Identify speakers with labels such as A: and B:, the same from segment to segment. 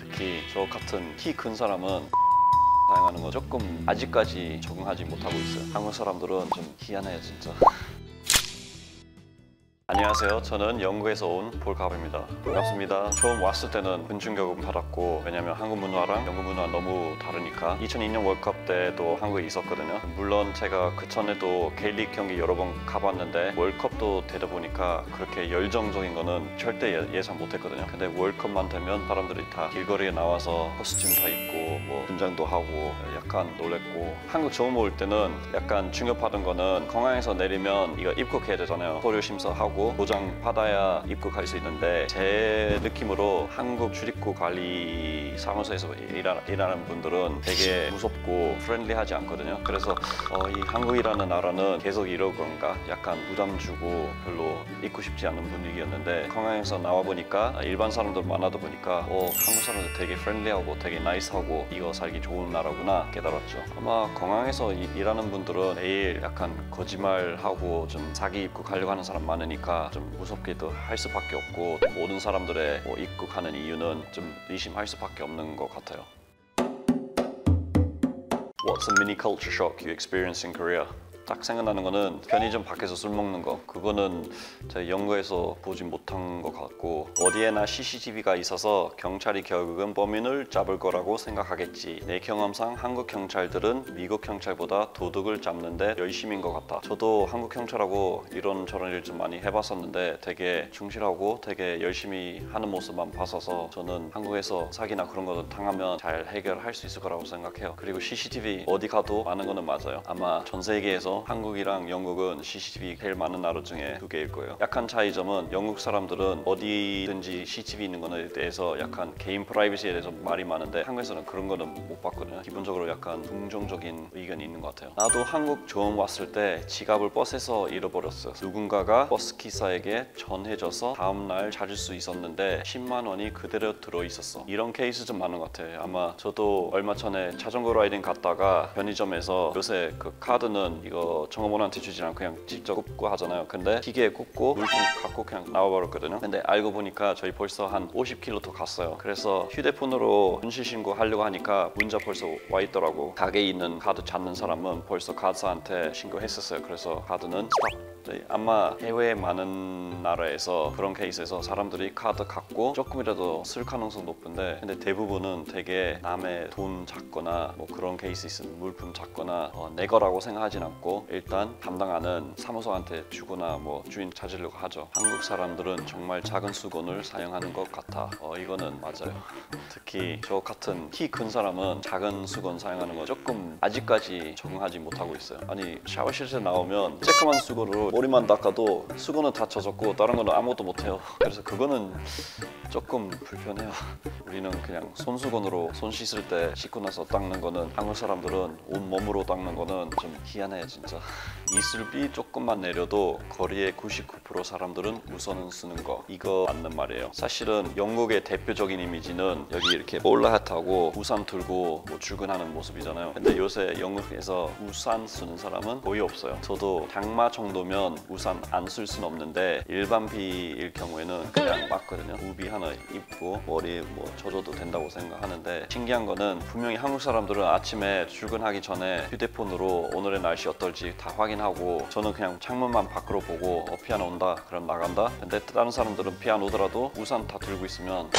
A: 특히 저 같은 키 큰 사람은 사용하는 거 조금 아직까지 적응하지 못하고 있어요. 한국 사람들은 좀 희한해요 진짜. 안녕하세요. 저는 영국에서 온 폴카브입니다. 반갑습니다. 처음 왔을 때는 군중교육 받았고, 왜냐면 한국 문화랑 영국 문화 너무 다르니까. 2002년 월드컵 때도 한국에 있었거든요. 물론 제가 그 전에도 K리그 경기 여러 번 가봤는데 월드컵도 되다 보니까 그렇게 열정적인 거는 절대 예상 못했거든요. 근데 월드컵만 되면 사람들이 다 길거리에 나와서 코스튬 다 입고 뭐 분장도 하고 약간 놀랬고, 한국 처음 올 때는 약간 충격받은 거는 공항에서 내리면 이거 입국해야 되잖아요. 서류 심사하고 도장 받아야 입국할 수 있는데, 제 느낌으로 한국 출입국 관리 사무소에서 일하는 분들은 되게 무섭고 프렌들리하지 않거든요. 그래서 이 한국이라는 나라는 계속 이럴 건가 약간 부담 주고 별로 있고 싶지 않은 분위기였는데, 공항에서 나와 보니까 일반 사람들 많아다 보니까 한국 사람들 되게 프렌들리하고 되게 나이스하고 이거 살기 좋은 나라구나 깨달았죠. 아마 공항에서 일하는 분들은 매일 약간 거짓말하고 좀 자기 입국하려고 하는 사람 많으니까 좀 무섭기도 할 수밖에 없고, 모든 사람들의 입국하는 이유는 좀 의심할 수밖에 없는 것 같아요. What's a mini culture shock you experienced in Korea? 딱 생각나는 거는 편의점 밖에서 술 먹는 거. 그거는 제가 영국에서 보지 못한 것 같고, 어디에나 CCTV가 있어서 경찰이 결국은 범인을 잡을 거라고 생각하겠지. 내 경험상 한국 경찰들은 미국 경찰보다 도둑을 잡는데 열심인 것 같다. 저도 한국 경찰하고 이런저런 일 좀 많이 해봤었는데 되게 충실하고 되게 열심히 하는 모습만 봤어서, 저는 한국에서 사기나 그런 거 당하면 잘 해결할 수 있을 거라고 생각해요. 그리고 CCTV 어디 가도 많은 거는 맞아요. 아마 전 세계에서 한국이랑 영국은 CCTV 제일 많은 나라 중에 두 개일 거예요. 약한 차이점은 영국 사람들은 어디든지 CCTV 있는 거에 대해서 약간 개인 프라이버시에 대해서 말이 많은데, 한국에서는 그런 거는 못 봤거든요. 기본적으로 약간 긍정적인 의견이 있는 것 같아요. 나도 한국 처음 왔을 때 지갑을 버스에서 잃어버렸어요. 누군가가 버스 기사에게 전해줘서 다음날 찾을 수 있었는데 10만 원이 그대로 들어있었어. 이런 케이스 좀 많은 것 같아요. 아마 저도 얼마 전에 자전거 라이딩 갔다가 편의점에서, 요새 그 카드는 이거 종업원한테 주지 않고 그냥 직접 굽고 하잖아요. 근데 기계에 굽고 물품 갖고 그냥 나와버렸거든요. 근데 알고 보니까 저희 벌써 한 50km 더 갔어요. 그래서 휴대폰으로 분실 신고 하려고 하니까 문자 벌써 와 있더라고. 가게에 있는 카드 찾는 사람은 벌써 카드사한테 신고했었어요. 그래서 카드는 스탑. 아마 해외 많은 나라에서 그런 케이스에서 사람들이 카드 갖고 조금이라도 쓸 가능성 높은데, 근데 대부분은 되게 남의 돈 잡거나 뭐 그런 케이스 있으면 물품 잡거나 내 거라고 생각하진 않고 일단 담당하는 사무소한테 주거나 뭐 주인 찾으려고 하죠. 한국 사람들은 정말 작은 수건을 사용하는 것 같아. 이거는 맞아요. 특히 저 같은 키 큰 사람은 작은 수건 사용하는 거 조금 아직까지 적응하지 못하고 있어요. 아니 샤워실에서 나오면 쬐끄만 수건으로 머리만 닦아도 수건은 다 젖었고 다른 거는 아무것도 못해요. 그래서 그거는 조금 불편해요. 우리는 그냥 손수건으로 손 씻을 때 씻고 나서 닦는 거는, 한국 사람들은 온몸으로 닦는 거는 좀 희한해요 진짜. 이슬비 조금만 내려도 거리의 99% 사람들은 우산을 쓰는 거, 이거 맞는 말이에요. 사실은 영국의 대표적인 이미지는 여기 이렇게 볼라핫하고 우산 들고 뭐 출근하는 모습이잖아요. 근데 요새 영국에서 우산 쓰는 사람은 거의 없어요. 저도 장마 정도면 우산 안 쓸 수는 없는데 일반 비일 경우에는 그냥 맞거든요. 우비 하나 입고 머리 뭐 젖어도 된다고 생각하는데, 신기한 거는 분명히 한국 사람들은 아침에 출근하기 전에 휴대폰으로 오늘의 날씨 어떨지 다 확인하고, 저는 그냥 창문만 밖으로 보고 비 안 온다 그럼 나간다. 근데 다른 사람들은 비 안 오더라도 우산 다 들고 있으면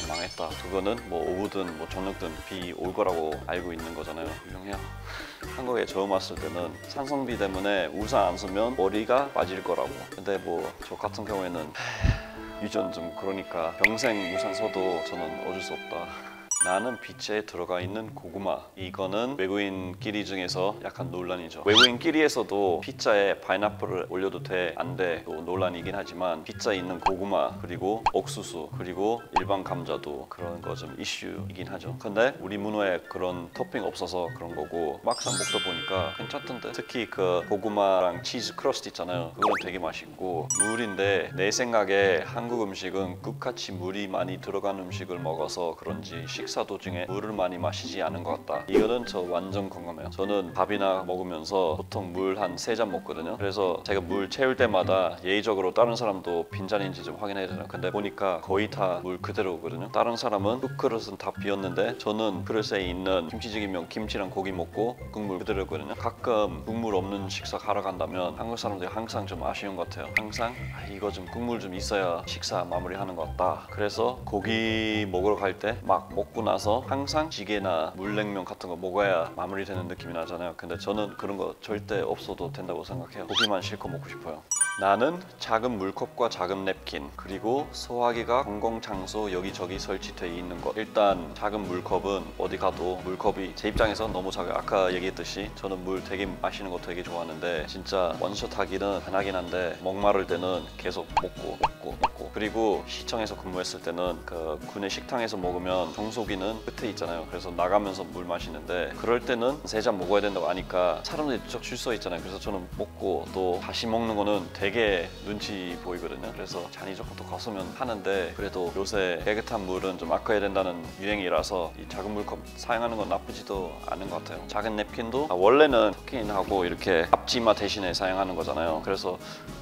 A: 망했다. 그거는 뭐 오후든 뭐 저녁든 비 올 거라고 알고 있는 거잖아요. 유명해요. 한국에 처음 왔을 때는 산성비 때문에 우산 안 쓰면 머리가 빠질 거라고. 근데 뭐 저 같은 경우에는 유전 좀 그러니까 평생 우산 써도 저는 어쩔 수 없다. 나는 빛에 들어가 있는 고구마. 이거는 외국인끼리 중에서 약간 논란이죠. 외국인끼리에서도 피자에 파인애플을 올려도 돼, 안 돼, 또 논란이긴 하지만 피자에 있는 고구마 그리고 옥수수 그리고 일반 감자도 그런 거 좀 이슈이긴 하죠. 근데 우리 문화에 그런 토핑 없어서 그런 거고, 막상 먹다 보니까 괜찮던데. 특히 그 고구마랑 치즈 크러스트 있잖아요. 그거는 되게 맛있고, 물인데 내 생각에 한국 음식은 끝같이 물이 많이 들어간 음식을 먹어서 그런지 식사 식사 도중에 물을 많이 마시지 않은 것 같다. 이거는 저 완전 공감해요. 저는 밥이나 먹으면서 보통 물 한 3잔 먹거든요. 그래서 제가 물 채울 때마다 예의적으로 다른 사람도 빈잔인지 좀 확인해야 되잖아요. 근데 보니까 거의 다 물 그대로거든요. 다른 사람은 국 그릇은 다 비었는데 저는 그릇에 있는 김치찌개면 김치랑 고기 먹고 국물 그대로거든요. 가끔 국물 없는 식사 하러 간다면 한국 사람들이 항상 좀 아쉬운 것 같아요. 항상 이거 좀 국물 좀 있어야 식사 마무리하는 것 같다. 그래서 고기 먹으러 갈 때 막 먹고 나서 항상 찌개나 물냉면 같은 거 먹어야 마무리되는 느낌이 나잖아요. 근데 저는 그런 거 절대 없어도 된다고 생각해요. 고기만 실컷 먹고 싶어요. 나는 작은 물컵과 작은 냅킨 그리고 소화기가 공공장소 여기저기 설치되어 있는 것. 일단 작은 물컵은 어디 가도 물컵이 제 입장에서 너무 작아요. 아까 얘기했듯이 저는 물 되게 마시는 거 되게 좋아하는데 진짜 원샷 하기는 편하긴 한데 목마를 때는 계속 먹고 그리고 시청에서 근무했을 때는 그 군내 식당에서 먹으면 정수기는 끝에 있잖아요. 그래서 나가면서 물 마시는데 그럴 때는 3잔 먹어야 된다고 하니까 사람들이 쭉 줄 서 있잖아요. 그래서 저는 먹고 또 다시 먹는 거는 되게 눈치 보이거든요. 그래서 잔이 조금 더 컸으면 하는데 그래도 요새 깨끗한 물은 좀 아껴야 된다는 유행이라서 이 작은 물컵 사용하는 건 나쁘지도 않은 것 같아요. 작은 냅킨도 원래는 터킨하고 이렇게 앞치마 대신에 사용하는 거잖아요. 그래서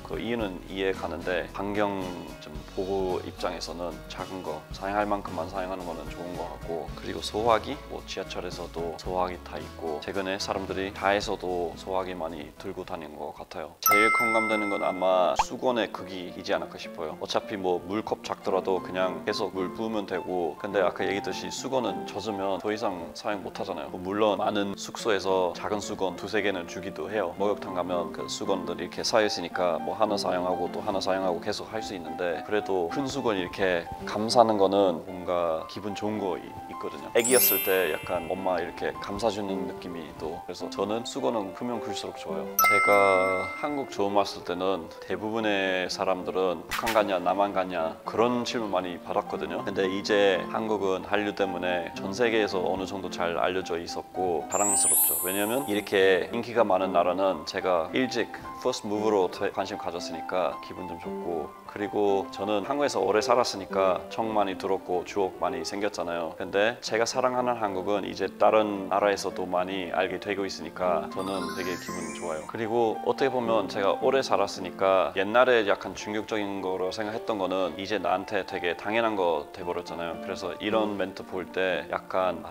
A: 그 이유는 이해 가는데 환경 좀 보호 입장에서는 작은 거 사용할 만큼만 사용하는 거는 좋은 것 같고 그리고 소화기 뭐 지하철에서도 소화기 다 있고 최근에 사람들이 차에서도 소화기 많이 들고 다니는 것 같아요. 제일 공감되는 건 아마 수건의 크기이지 않을까 싶어요. 어차피 뭐 물컵 작더라도 그냥 계속 물 부으면 되고 근데 아까 얘기했듯이 수건은 젖으면 더 이상 사용 못 하잖아요. 물론 많은 숙소에서 작은 수건 2-3개는 주기도 해요. 목욕탕 가면 그 수건들이 이렇게 쌓여 있으니까 뭐 하나 사용하고 또 하나 사용하고 계속 할 수 있는데 그래도 큰 수건 이렇게 감싸는 거는 뭔가 기분 좋은 거 있거든요. 애기였을 때 약간 엄마 이렇게 감싸주는 느낌이 또 그래서 저는 수건은 크면 클수록 좋아요. 제가 한국 처음 왔을 때는 대부분의 사람들은 북한 가냐 남한 가냐 그런 질문 많이 받았거든요. 근데 이제 한국은 한류 때문에 전 세계에서 어느 정도 잘 알려져 있었고 자랑스럽죠. 왜냐면 이렇게 인기가 많은 나라는 제가 일찍 퍼스트 무브로 관심 가졌으니까 기분 좀 좋고 그리고 저는 한국에서 오래 살았으니까 청 많이 들었고 추억 많이 생겼잖아요. 근데 제가 사랑하는 한국은 이제 다른 나라에서도 많이 알게 되고 있으니까 저는 되게 기분 좋아요. 그리고 어떻게 보면 제가 오래 살았으니까 옛날에 약간 충격적인 거로 생각했던 거는 이제 나한테 되게 당연한 거 돼버렸잖아요. 그래서 이런 멘트 볼 때 약간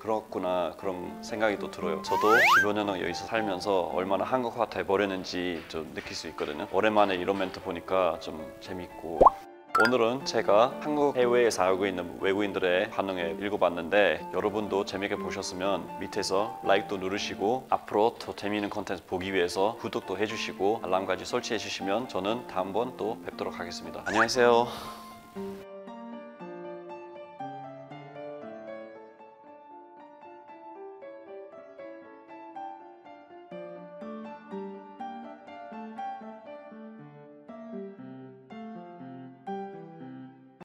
A: 그렇구나 그런 생각이 또 들어요. 저도 15년을 여기서 살면서 얼마나 한국화 돼버렸는지 좀 느낄 수 있거든요. 오랜만에 이런 멘트 보니까 좀 재밌고 오늘은 제가 한국 해외에 살고 있는 외국인들의 반응을 읽어봤는데 여러분도 재밌게 보셨으면 밑에서 라이크도 누르시고 앞으로 더 재미있는 콘텐츠 보기 위해서 구독도 해주시고 알람까지 설치해 주시면 저는 다음번 또 뵙도록 하겠습니다. 안녕하세요.